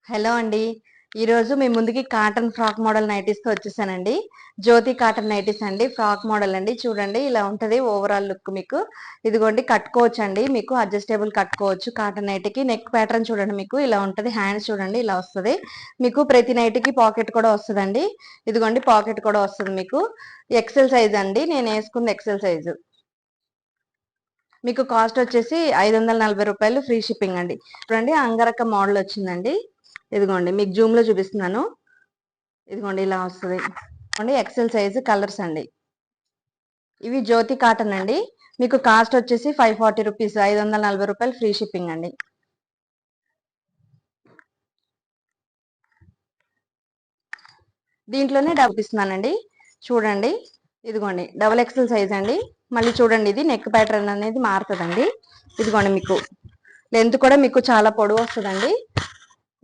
Hello అండి. ఈరోజు మీ ముందుకి కాటన్ ఫ్రాక్ మోడల్ నైటీస్‌తో వచ్చేసానండి. జ్యోతి కాటన్ నైటీస్ అండి. ఫ్రాక్ మోడల్ అండి. చూడండి ఇలా ఉంటది ఓవరాల్ లుక్ మీకు. ఇదిగోండి కట్టుకోవచ్చండి. మీకు అడ్జస్టబుల్ కట్టుకోవచ్చు కాటన్ నైటీకి. నెక్ ప్యాటర్న్ చూడండి మీకు ఇలా ఉంటది. హ్యాండ్స్ చూడండి ఇలా వస్తది. మీకు ప్రతి నైటీకి పాకెట్ కూడా వస్తదండి. ఇదిగోండి పాకెట్ కూడా వస్తది మీకు. ఎక్సెల్ సైజ్ అండి. నేను ఏసుకుంది ఎక్సెల్ సైజు. మీకు కాస్ట్ వచ్చేసి రూ. 540 ఫ్రీ షిప్పింగ్ అండి. చూడండి అంగరక్క మోడల్ వచ్చిందండి. ఇదిగోండి మీకు జూమ్ లో చూపిస్తున్నాను. ఇదిగోండి ఇలా వస్తుంది. ఎక్సెల్ సైజ్ కలర్స్ అండి. ఇవి జ్యోతి కాటన్ అండి. మీకు కాస్ట్ వచ్చేసి రూ. 540 ఫ్రీ షిప్పింగ్ అండి. దీంట్లోనే డబుల్ ఇస్తున్నానండి. చూడండి ఇదిగోండి డబుల్ ఎక్సెల్ సైజ్ అండి. మళ్ళీ చూడండి ఇది నెక్ ప్యాటర్న్ అనేది మారుతుందండి. ఇదిగోండి మీకు లెంత్ కూడా మీకు చాలా పొడవు వస్తుందండి.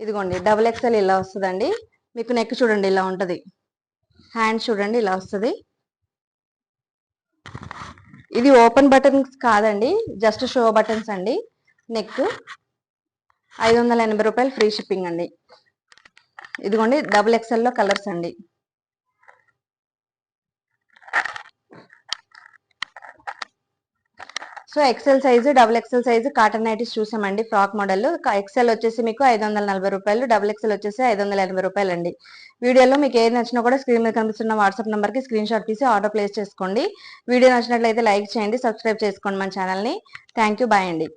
ఇదిగోండి డబుల్ ఎక్సెల్ ఇలా వస్తుందండి. మీకు నెక్ చూడండి ఇలా ఉంటది. హ్యాండ్ చూడండి ఇలా వస్తుంది. ఇది ఓపెన్ బటన్స్ కాదండి, జస్ట్ షో బటన్స్ అండి. నెక్ రూ. 580 ఫ్రీ షిప్పింగ్ అండి. ఇదిగోండి డబుల్ ఎక్సెల్ లో కలర్స్ అండి. So XL size double XL size cotton nighties చూసామండి. ఫ్రాక్ మోడల్ ఎక్సెల్ వచ్చేసి మీకు రూ. 540, డబుల్ ఎక్సెల్ వచ్చేసి రూ. 580 అండి. వీడియోలో మీకు ఏది నచ్చినా కూడా స్క్రీన్ మీద కనిపిస్తున్న వాట్సాప్ నెంబర్ కి స్క్రీన్ షాట్ తీసి ఆర్డర్ ప్లేస్ చేసుకోండి. వీడియో నచ్చినట్లయితే లైక్ చేయండి, సబ్స్క్రైబ్ చేసుకోండి మన ఛానల్ ని. థ్యాంక్ యూ, బాయ్ అండి.